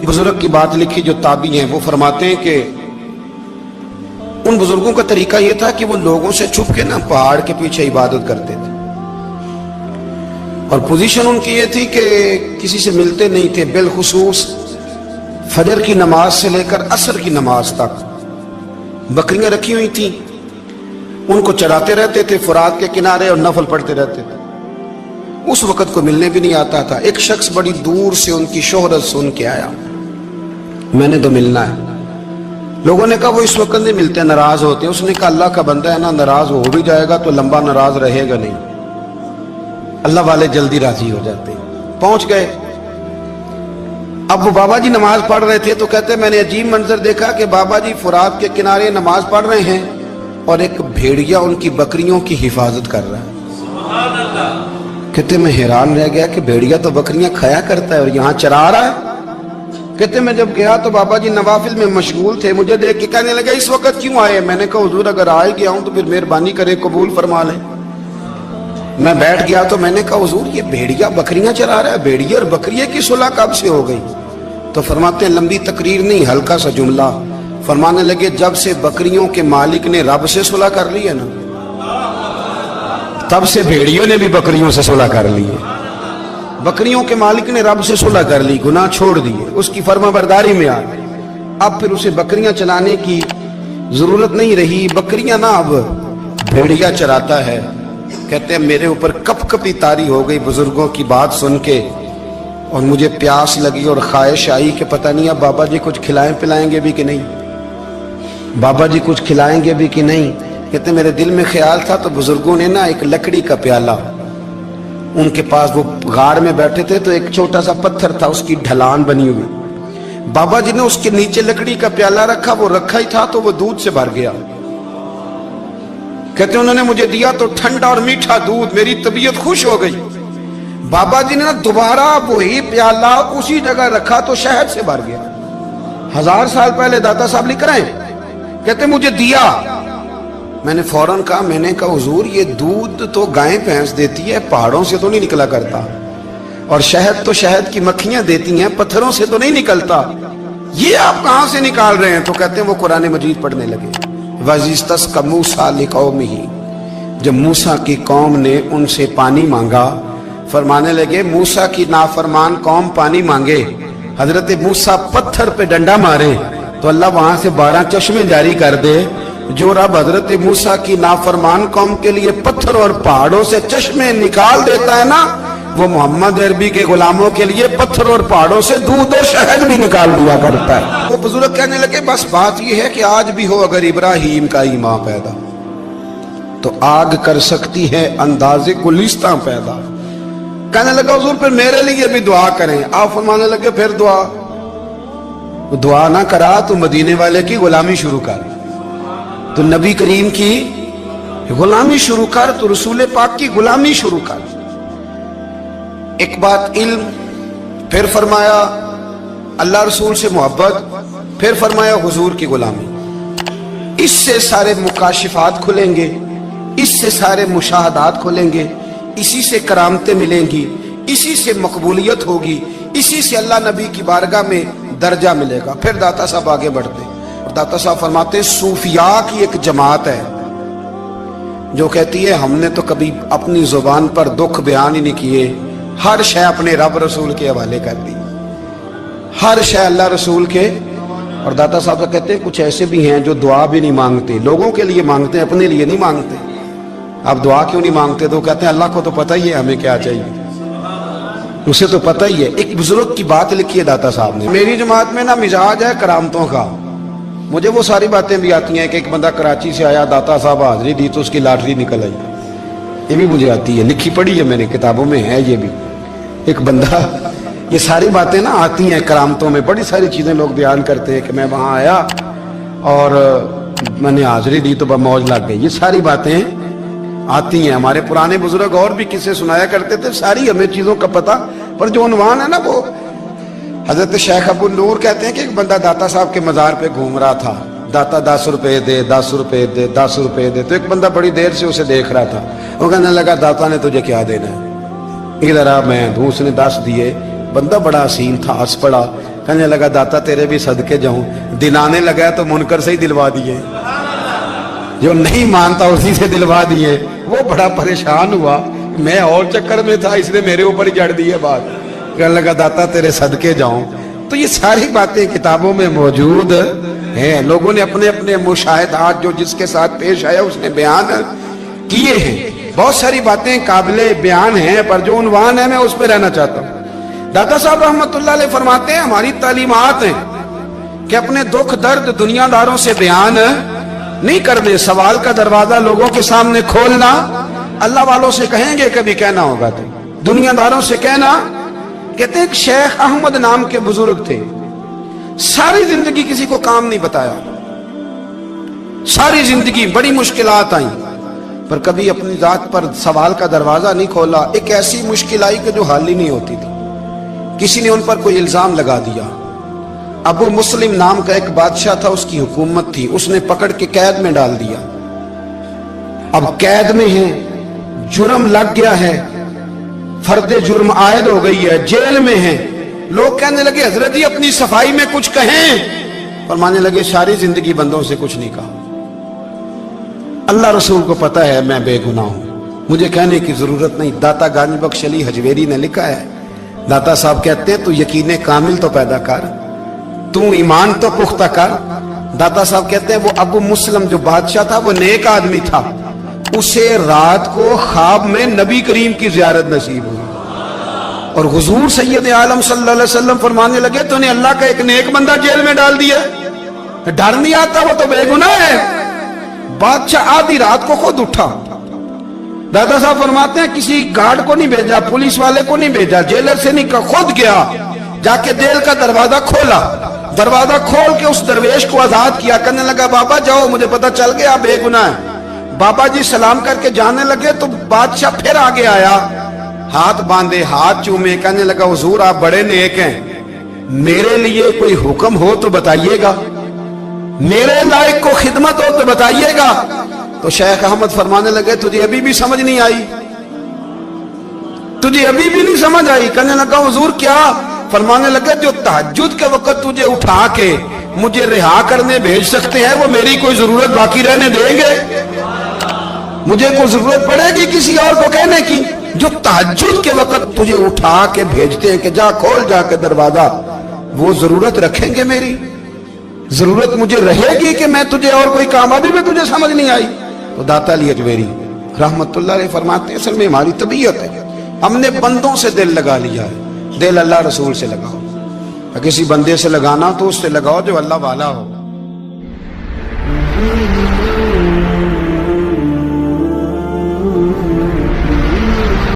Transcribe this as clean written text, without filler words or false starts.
ایک بزرگ کی بات لکھی جو تابعی ہیں، وہ فرماتے ہیں کہ ان بزرگوں کا طریقہ یہ تھا کہ وہ لوگوں سے چھپ کے پہاڑ کے پیچھے عبادت کرتے تھے، اور پوزیشن ان کی یہ تھی کہ کسی سے ملتے نہیں تھے، بالخصوص فجر کی نماز سے لے کر عصر کی نماز تک بکریاں رکھی ہوئی تھیں، ان کو چراتے رہتے تھے فرات کے کنارے اور نفل پڑھتے رہتے تھے۔ اس وقت کو ملنے بھی نہیں آتا تھا۔ ایک شخص بڑی دور سے ان کی شہرت سن کے آیا، میں نے تو ملنا ہے۔ لوگوں نے کہا وہ اس وقت نہیں ملتے، ناراض ہوتے ہیں۔ اس نے کہا اللہ کا بندہ ہے نا، ناراض ہو بھی جائے گا تو لمبا ناراض رہے گا نہیں، اللہ والے جلدی راضی ہو جاتے ہیں۔ پہنچ گئے۔ اب وہ بابا جی نماز پڑھ رہے تھے تو کہتے میں نے عجیب منظر دیکھا کہ بابا جی فرات کے کنارے نماز پڑھ رہے ہیں اور ایک بھیڑیا ان کی بکریوں کی حفاظت کر رہا ہے۔ کہتے میں حیران رہ گیا کہ بھیڑیا تو بکریاں کھایا کرتا ہے اور یہاں چرا رہا ہے۔ کہتے میں جب گیا تو بابا جی نوافل میں مشغول تھے، مجھے دیکھ کے کہنے لگا اس وقت کیوں آئے؟ میں نے کہا حضور اگر آئے گیا ہوں تو پھر مہربانی کرے قبول فرما لیں۔ میں بیٹھ گیا تو میں نے کہا حضور یہ بھیڑیا بکریاں چرا رہا ہے، بھیڑیا اور بکریے کی صلح کب سے ہو گئی؟ تو فرماتے ہیں لمبی تقریر نہیں، ہلکا سا جملہ۔ فرمانے لگے جب سے بکریوں کے مالک نے رب سے صلح کر لی ہے نا، تب سے بھیڑیوں نے بھی بکریوں سے صلح کر لی ہے۔ بکریوں کے مالک نے رب سے صلح کر لی، گناہ چھوڑ دیے، اس کی فرما برداری میں آ گئے۔ اب پھر اسے بکریاں چلانے کی ضرورت نہیں رہی، بکریاں نہ اب بھیڑیا چراتا ہے۔ کہتے ہیں میرے اوپر کپ کپی طاری ہو گئی بزرگوں کی بات سن کے، اور مجھے پیاس لگی اور خواہش آئی کہ پتہ نہیں اب بابا جی کچھ کھلائیں پلائیں گے بھی کہ نہیں، بابا جی کچھ کھلائیں گے بھی کہ نہیں۔ کہتے میرے دل میں خیال تھا تو بزرگوں نے ایک لکڑی کا پیالہ، ان کے پاس وہ غار میں بیٹھے تھے تو ایک چھوٹا سا پتھر تھا، اس کی ڈھلان بنی ہوئی، بابا جی نے اس کے نیچے لکڑی کا پیالہ رکھا، وہ رکھا ہی تھا تو وہ دودھ سے بھر گیا۔ کہتے انہوں نے مجھے دیا تو ٹھنڈا اور میٹھا دودھ، میری طبیعت خوش ہو گئی۔ بابا جی نے دوبارہ وہی پیالہ اسی جگہ رکھا تو شہد سے بھر گیا۔ 1000 سال پہلے داتا صاحب لکھ رہے ہیں، کہتے مجھے دیا، میں نے فوراً کہا، میں نے کہا حضور یہ دودھ تو گائیں بھینس دیتی ہے، پہاڑوں سے تو نہیں نکلا کرتا، اور شہد تو شہد کی مکھیاں دیتی ہیں، پتھروں سے تو نہیں نکلتا، یہ آپ کہاں سے نکال رہے ہیں؟ تو کہتے ہیں وہ قرآن مجید پڑھنے لگے۔ وَإِذِ اسْتَسْقَىٰ مُوسَىٰ لِقَوْمِهِ، جب موسیٰ کی قوم نے ان سے پانی مانگا، فرمانے لگے موسیٰ کی نافرمان قوم پانی مانگے، حضرت موسیٰ پتھر پہ ڈنڈا مارے تو اللہ وہاں سے 12 چشمے جاری کر دے۔ جو رب حضرت موسیٰ کی نافرمان قوم کے لیے پتھر اور پہاڑوں سے چشمے نکال دیتا ہے نا، وہ محمد عربی کے غلاموں کے لیے پتھر اور پہاڑوں سے دودھ اور شہد بھی نکال دیا کرتا ہے۔ وہ بزرگ کہنے لگے بس بات یہ ہے کہ آج بھی ہو اگر ابراہیم کا ایمان پیدا تو آگ کر سکتی ہے انداز گلستاں پیدا۔ کہنے لگا حضور پھر میرے لیے بھی دعا کریں۔ آپ فرمانے لگے پھر دعا نہ کرا تو مدینے والے کی غلامی شروع کر، تو نبی کریم کی غلامی شروع کر، تو رسول پاک کی غلامی شروع کر۔ ایک بات علم، پھر فرمایا اللہ رسول سے محبت، پھر فرمایا حضور کی غلامی۔ اس سے سارے مکاشفات کھلیں گے، اس سے سارے مشاہدات کھلیں گے، اسی سے کرامتیں ملیں گی، اسی سے مقبولیت ہوگی، اسی سے اللہ نبی کی بارگاہ میں درجہ ملے گا۔ پھر داتا صاحب آگے بڑھتے اور داتا صاحب فرماتے ہیں صوفیاء کی ایک جماعت ہے جو کہتی ہے ہم نے تو کبھی اپنی زبان پر دکھ بیان ہی نہیں کیے، ہر شے اپنے رب رسول کے حوالے کر دی، ہر شے اللہ رسول کے۔ اور داتا صاحب کہتے ہیں کچھ ایسے بھی ہیں جو دعا بھی نہیں مانگتے، لوگوں کے لیے مانگتے ہیں، اپنے لیے نہیں مانگتے۔ آپ دعا کیوں نہیں مانگتے؟ تو کہتے ہیں اللہ کو تو پتہ ہی ہے ہمیں کیا چاہیے، اسے تو پتہ ہی ہے۔ ایک بزرگ کی بات لکھی ہے داتا صاحب نے، میری جماعت میں نا مزاج ہے کرامتوں کا، مجھے وہ ساری باتیں بھی آتی ہیں کہ ایک بندہ کراچی سے آیا، داتا صاحب حاضری دی تو اس کی لاٹری نکل آئی، یہ بھی مجھے آتی ہے، لکھی پڑھی ہے میں نے، کتابوں میں ہے یہ بھی۔ ایک بندہ، یہ ساری باتیں نا آتی ہیں کرامتوں میں، بڑی ساری چیزیں لوگ بیان کرتے ہیں کہ میں وہاں آیا اور میں نے حاضری دی تو موج لگ گئی، یہ ساری باتیں آتی ہیں۔ ہمارے پرانے بزرگ اور بھی قصے سنایا کرتے تھے، ساری ہمیں چیزوں کا پتہ، پر جو عنوان ہے نا وہ حضرت شیخ ابو نور کہتے ہیں کہ ایک بندہ داتا صاحب کے مزار پہ گھوم رہا تھا، داتا 10 روپے دے، 10 روپے دے، 10 روپے دے، تو ایک بندہ بڑی دیر سے اسے دیکھ رہا تھا، وہ کہنے لگا داتا نے تجھے کیا دینا ہے، ادھر آ میں دوں۔ اس نے 10 دیے، بندہ بڑا حسین تھا، ہنس پڑا، کہنے لگا داتا تیرے بھی صدقے جاؤں، دن آنے لگا تو منکر سے ہی دلوا دیے، جو نہیں مانتا اسی سے دلوا دیے۔ وہ بڑا پریشان ہوا، میں اور چکر میں تھا، اس نے میرے اوپر ہی جڑ دی ہے بات۔ کہنے لگا داتا تیرے صدقے جاؤں۔ تو یہ ساری باتیں کتابوں میں موجود ہیں، لوگوں نے اپنے اپنے مشاہدات جو جس کے ساتھ پیش آیا اس نے بیان کیے ہیں۔ بہت ساری باتیں قابل بیان ہیں، پر جو عنوان ہے میں اس پہ رہنا چاہتا ہوں۔ داتا صاحب رحمت اللہ علیہ فرماتے ہیں ہماری تعلیمات ہیں کہ اپنے دکھ درد دنیا داروں سے بیان نہیں کرنے، سوال کا دروازہ لوگوں کے سامنے کھولنا اللہ والوں سے کہیں گے کبھی کہنا ہوگا تو دنیا داروں سے کہنا۔ کہتے ہیں کہ شیخ احمد نام کے بزرگ تھے، ساری زندگی کسی کو کام نہیں بتایا، ساری زندگی بڑی مشکلات آئیں، پر کبھی اپنی ذات پر سوال کا دروازہ نہیں کھولا۔ ایک ایسی مشکل آئی کہ جو حل ہی نہیں ہوتی تھی، کسی نے ان پر کوئی الزام لگا دیا۔ ابو مسلم نام کا ایک بادشاہ تھا، اس کی حکومت تھی، اس نے پکڑ کے قید میں ڈال دیا۔ اب قید میں ہیں، جرم لگ گیا ہے، فرد جرم عائد ہو گئی ہے، جیل میں ہیں۔ لوگ کہنے لگے حضرت جی اپنی صفائی میں کچھ کہیں، فرمانے لگے ساری زندگی بندوں سے کچھ نہیں کہا، اللہ رسول کو پتا ہے میں بے گناہ ہوں، مجھے کہنے کی ضرورت نہیں۔ داتا غانی بخش علی حجویری نے لکھا ہے، داتا صاحب کہتے ہیں تو یقین کامل تو پیدا کر، تو ایمان تو پختہ کر۔ داتا صاحب کہتے ہیں وہ ابو مسلم جو بادشاہ تھا وہ نیک آدمی تھا، اسے رات کو خواب میں نبی کریم کی زیارت نصیب ہوئی، اور حضور سید عالم صلی اللہ علیہ وسلم فرمانے لگے تو نے اللہ کا ایک نیک بندہ جیل میں ڈال دیا، ڈر نہیں آتا، وہ تو بے گناہ ہے۔ بادشاہ آدھی رات کو خود اٹھا، دادا صاحب فرماتے ہیں کسی گارڈ کو نہیں بھیجا، پولیس والے کو نہیں بھیجا، جیلر سے نہیں کہا، خود گیا، جا کے جیل کا دروازہ کھولا، دروازہ کھول کے اس درویش کو آزاد کیا، کہنے لگا بابا جاؤ مجھے پتا چل گیا بے گناہ ہے۔ بابا جی سلام کر کے جانے لگے تو بادشاہ پھر آگے آیا، ہاتھ باندھے، ہاتھ چومے، کہنے لگا حضور آپ بڑے نیک ہیں، میرے لیے کوئی حکم ہو تو بتائیے گا، میرے لائق کو خدمت ہو تو بتائیے گا۔ تو شیخ احمد فرمانے لگے تجھے ابھی بھی سمجھ نہیں آئی، تجھے ابھی بھی نہیں سمجھ آئی؟ کہنے لگا حضور کیا؟ فرمانے لگے جو تہجد کے وقت تجھے اٹھا کے مجھے رہا کرنے بھیج سکتے ہیں وہ میری کوئی ضرورت باقی رہنے دیں گے؟ مجھے کوئی ضرورت پڑے گی کسی اور کو کہنے کی؟ جو تہجد کے وقت تجھے اٹھا کے بھیجتے ہیں کہ جا کھول جا کے دروازہ، وہ ضرورت رکھیں گے میری؟ ضرورت مجھے رہے گی کہ میں تجھے اور کوئی کام؟ ابھی میں تجھے سمجھ نہیں آئی؟ تو داتا علی حجویری رحمت اللہ علیہ فرماتے ہیں اصل میں ہماری طبیعت ہے، ہم نے بندوں سے دل لگا لیا ہے، دل اللہ رسول سے لگاؤ، کسی بندے سے لگانا تو اس سے لگاؤ جو اللہ والا ہو۔